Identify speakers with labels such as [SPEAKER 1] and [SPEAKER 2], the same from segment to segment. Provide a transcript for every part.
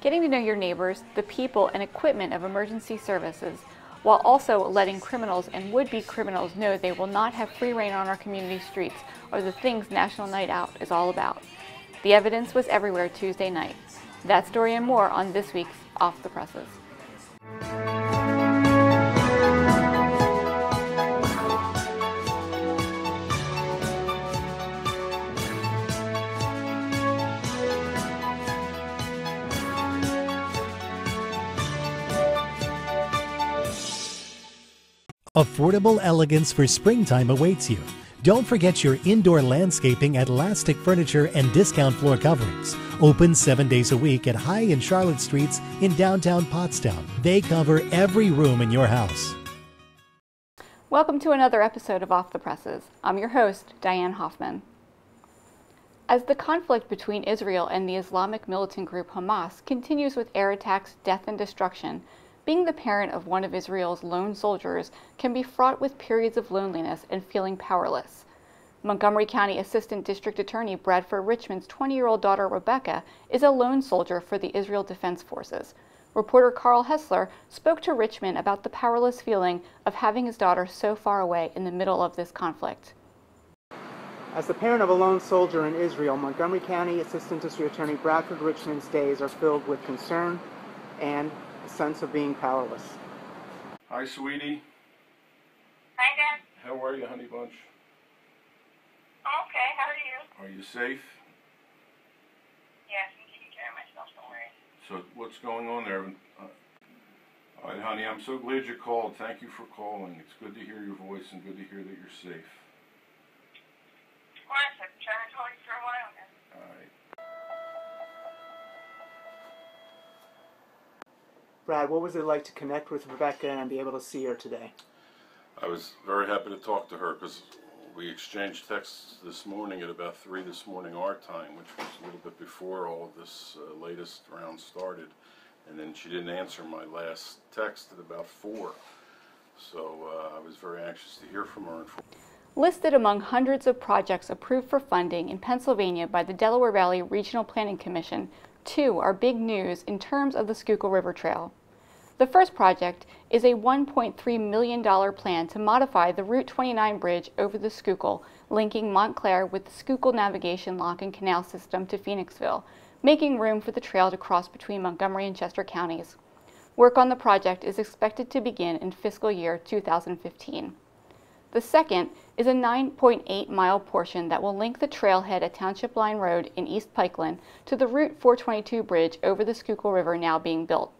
[SPEAKER 1] getting to know your neighbors, the people and equipment of emergency services, while also letting criminals and would-be criminals know they will not have free rein on our community streets are the things National Night Out is all about. The evidence was everywhere Tuesday night. That story and more on this week's Off the Presses.
[SPEAKER 2] Affordable elegance for springtime awaits you. Don't forget your indoor landscaping at Elastic Furniture and Discount Floor Coverings. Open 7 days a week at High and Charlotte Streets in downtown Pottstown. They cover every room in your house.
[SPEAKER 1] Welcome to another episode of Off the Presses. I'm your host, Diane Hoffman. As the conflict between Israel and the Islamic militant group Hamas continues with air attacks, death, and destruction, being the parent of one of Israel's lone soldiers can be fraught with periods of loneliness and feeling powerless. Montgomery County Assistant District Attorney Bradford Richmond's 20-year-old daughter Rebecca is a lone soldier for the Israel Defense Forces. Reporter Carl Hessler spoke to Richmond about the powerless feeling of having his daughter so far away in the middle of this conflict.
[SPEAKER 3] As the parent of a lone soldier in Israel, Montgomery County Assistant District Attorney Bradford Richmond's days are filled with concern and a sense of being powerless.
[SPEAKER 4] Hi, sweetie.
[SPEAKER 5] Hi, Dad.
[SPEAKER 4] How are you, honey bunch?
[SPEAKER 5] Okay, how are you?
[SPEAKER 4] Are you safe?
[SPEAKER 5] Yes, I'm taking care of myself, don't worry.
[SPEAKER 4] So what's going on there? All right, honey, I'm so glad you called. Thank you for calling. It's good to hear your voice and good to hear that you're safe.
[SPEAKER 5] Of course, I've been trying to call you for a while now.
[SPEAKER 4] All right.
[SPEAKER 3] Brad, what was it like to connect with Rebecca and be able to see her today?
[SPEAKER 4] I was very happy to talk to her because we exchanged texts this morning at about 3 this morning our time, which was a little bit before all of this latest round started. And then she didn't answer my last text at about 4. So I was very anxious to hear from her.
[SPEAKER 1] Listed among hundreds of projects approved for funding in Pennsylvania by the Delaware Valley Regional Planning Commission, 2 are big news in terms of the Schuylkill River Trail. The first project is a $1.3 million plan to modify the Route 29 bridge over the Schuylkill, linking Montclair with the Schuylkill Navigation Lock and Canal System to Phoenixville, making room for the trail to cross between Montgomery and Chester counties. Work on the project is expected to begin in fiscal year 2015. The second is a 9.8-mile portion that will link the trailhead at Township Line Road in East Pikeland to the Route 422 bridge over the Schuylkill River now being built.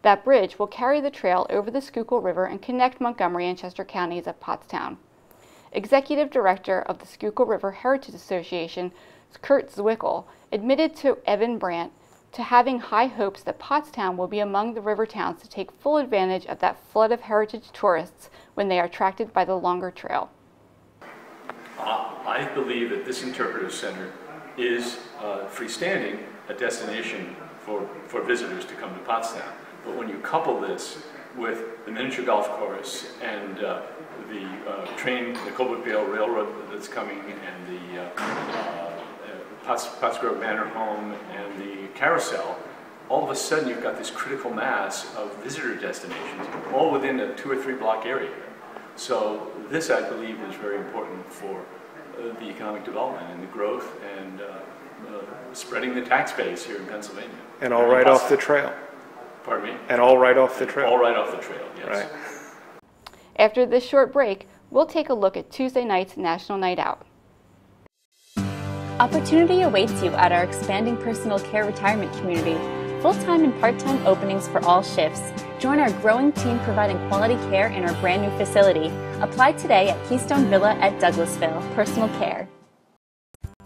[SPEAKER 1] That bridge will carry the trail over the Schuylkill River and connect Montgomery and Chester counties at Pottstown. Executive Director of the Schuylkill River Heritage Association, Kurt Zwickel, admitted to Evan Brandt to having high hopes that Pottstown will be among the river towns to take full advantage of that flood of heritage tourists when they are attracted by the longer trail.
[SPEAKER 6] I believe that this interpretive center is freestanding a destination for visitors to come to Pottstown. But when you couple this with the miniature golf course and the train, the Colbert-Vale Railroad that's coming, and the Pottsgrove Manor Home and the carousel, all of a sudden you've got this critical mass of visitor destinations all within a 2 or 3 block area. So this, I believe, is very important for the economic development and the growth and spreading the tax base here in Pennsylvania.
[SPEAKER 7] And all right off the trail.
[SPEAKER 6] Pardon me?
[SPEAKER 7] And all right off the trail.
[SPEAKER 6] All right off the trail, yes.
[SPEAKER 7] Right.
[SPEAKER 1] After this short break, we'll take a look at Tuesday night's National Night Out.
[SPEAKER 8] Opportunity awaits you at our expanding personal care retirement community. Full-time and part-time openings for all shifts. Join our growing team providing quality care in our brand new facility. Apply today at Keystone Villa at Douglasville. Personal care.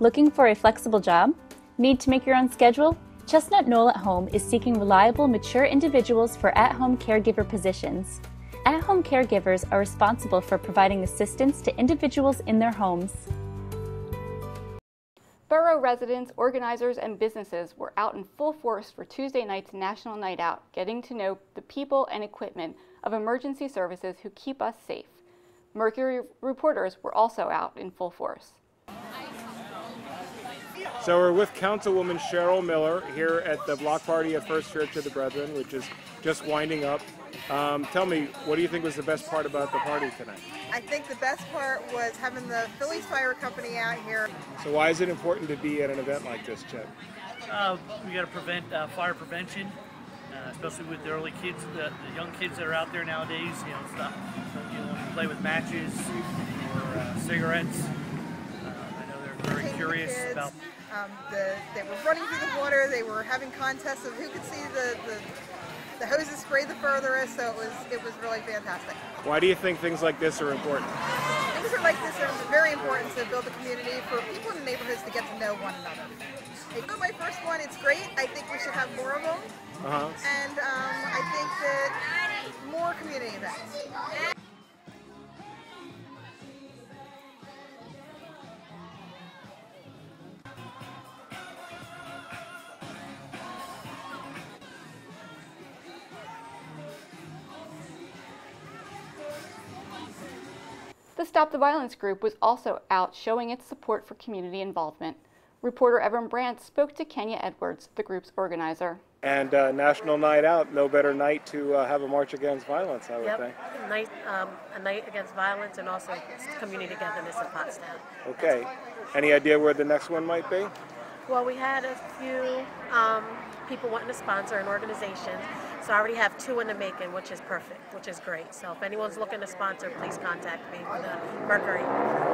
[SPEAKER 8] Looking for a flexible job? Need to make your own schedule? Chestnut Knoll at Home is seeking reliable, mature individuals for at-home caregiver positions. At-home caregivers are responsible for providing assistance to individuals in their homes.
[SPEAKER 1] Borough residents, organizers, and businesses were out in full force for Tuesday night's National Night Out, getting to know the people and equipment of emergency services who keep us safe. Mercury reporters were also out in full force.
[SPEAKER 7] So we're with Councilwoman Cheryl Miller here at the block party at First Church of the Brethren, which is just winding up. Tell me, what do you think was the best part about the party tonight?
[SPEAKER 9] I think the best part was having the Phillies Fire Company out here.
[SPEAKER 7] So why is it important to be at an event like this, Chet?
[SPEAKER 10] We got to prevent fire prevention, especially with the early kids, the young kids that are out there nowadays. You know, stop. You know, play with matches or cigarettes. I know they're very curious about.
[SPEAKER 9] They were running through the water. They were having contests of who could see the hoses spray the furthest. So it was really fantastic.
[SPEAKER 7] Why do you think things like this are important?
[SPEAKER 9] Things like this are very important to build a community for people in the neighborhoods to get to know one another. So my first one, it's great. I think we should have more of them. And I think that more community events.
[SPEAKER 1] The Stop the Violence group was also out showing its support for community involvement. Reporter Evan Brandt spoke to Kenya Edwards, the group's organizer.
[SPEAKER 7] And National Night Out, no better night to have a march against violence, I would think.
[SPEAKER 11] A night against violence and also community togetherness in Pottstown.
[SPEAKER 7] Okay. Any idea where the next one might be?
[SPEAKER 11] Well, we had a few people wanting to sponsor an organization, so I already have 2 in the making, which is perfect, which is great. So if anyone's looking to sponsor, please contact me for the Mercury.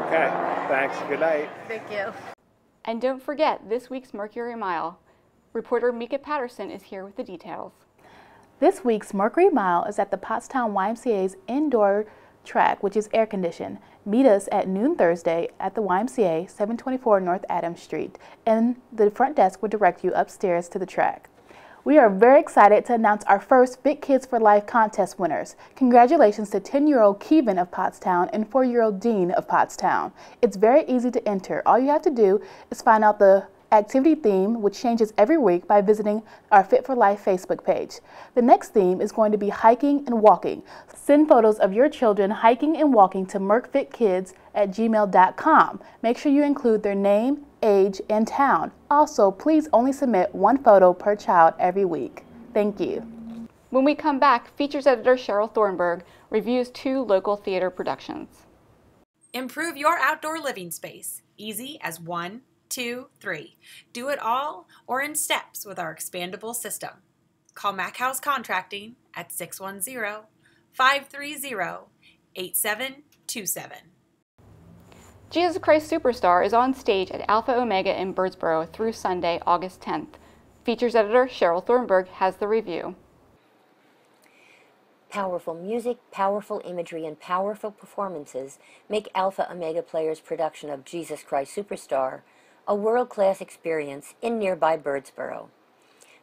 [SPEAKER 7] Okay, thanks. Good night.
[SPEAKER 11] Thank you.
[SPEAKER 1] And don't forget this week's Mercury Mile. Reporter Mika Patterson is here with the details.
[SPEAKER 12] This week's Mercury Mile is at the Pottstown YMCA's indoor track, which is air conditioned. Meet us at noon Thursday at the YMCA, 724 North Adams Street, and the front desk will direct you upstairs to the track. We are very excited to announce our first Big Kids for Life contest winners. Congratulations to 10-year-old Kevin of Pottstown and 4-year-old Dean of Pottstown. It's very easy to enter. All you have to do is find out the activity theme, which changes every week, by visiting our Fit for Life Facebook page. The next theme is going to be hiking and walking. Send photos of your children hiking and walking to mercfitkids@gmail.com. Make sure you include their name, age, and town. Also, please only submit 1 photo per child every week. Thank you.
[SPEAKER 1] When we come back, features editor Cheryl Thornburg reviews 2 local theater productions.
[SPEAKER 13] Improve your outdoor living space. Easy as 1, 2, 3. Do it all or in steps with our expandable system. Call Mac House Contracting at 610-530-8727.
[SPEAKER 1] Jesus Christ Superstar is on stage at Alpha Omega in Birdsboro through Sunday, August 10th. Features editor Cheryl Thornburg has the review.
[SPEAKER 14] Powerful music, powerful imagery, and powerful performances make Alpha Omega Players' production of Jesus Christ Superstar a world-class experience in nearby Birdsboro.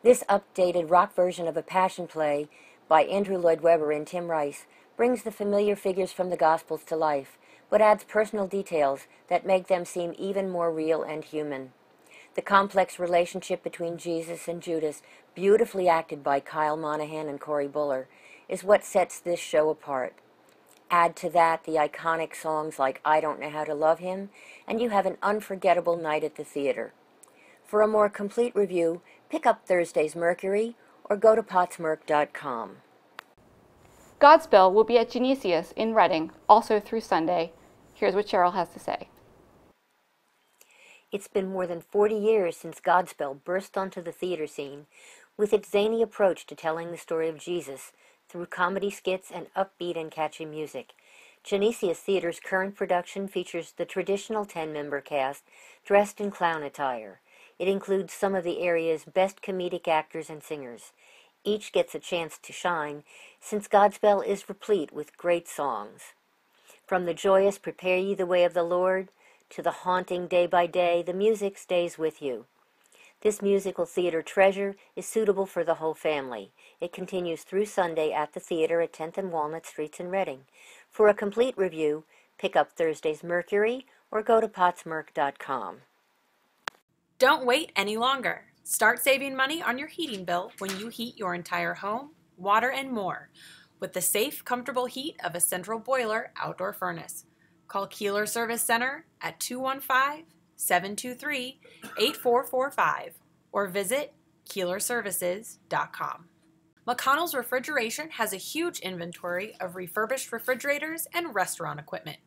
[SPEAKER 14] This updated rock version of a passion play by Andrew Lloyd Webber and Tim Rice brings the familiar figures from the Gospels to life, but adds personal details that make them seem even more real and human. The complex relationship between Jesus and Judas, beautifully acted by Kyle Monahan and Corey Buller, is what sets this show apart. Add to that the iconic songs like I Don't Know How to Love Him, and you have an unforgettable night at the theater. For a more complete review, pick up Thursday's Mercury or go to pottsmerc.com.
[SPEAKER 1] Godspell will be at Genesius in Reading, also through Sunday. Here's what Cheryl has to say.
[SPEAKER 14] It's been more than 40 years since Godspell burst onto the theater scene with its zany approach to telling the story of Jesus through comedy skits and upbeat and catchy music. Genesius Theater's current production features the traditional 10-member cast dressed in clown attire. It includes some of the area's best comedic actors and singers. Each gets a chance to shine, since Godspell is replete with great songs. From the joyous Prepare Ye the Way of the Lord to the haunting Day by Day, the music stays with you. This musical theater treasure is suitable for the whole family. It continues through Sunday at the theater at 10th and Walnut Streets in Reading. For a complete review, pick up Thursday's Mercury or go to pottsmerc.com.
[SPEAKER 13] Don't wait any longer. Start saving money on your heating bill when you heat your entire home, water, and more with the safe, comfortable heat of a central boiler outdoor furnace. Call Keeler Service Center at 723-8445 or visit KeelerServices.com. McConnell's Refrigeration has a huge inventory of refurbished refrigerators and restaurant equipment.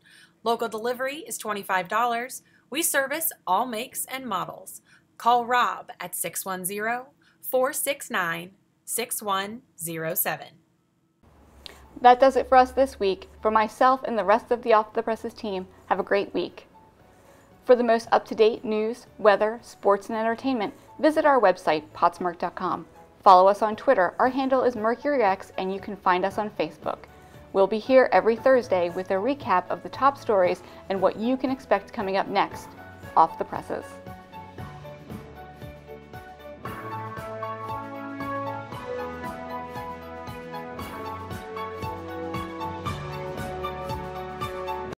[SPEAKER 13] Local delivery is $25. We service all makes and models. Call Rob at 610-469-6107.
[SPEAKER 1] That does it for us this week. For myself and the rest of the Off the Presses team, have a great week. For the most up-to-date news, weather, sports, and entertainment, visit our website, pottsmerc.com. Follow us on Twitter. Our handle is MercuryX, and you can find us on Facebook. We'll be here every Thursday with a recap of the top stories and what you can expect coming up next. Off the Presses.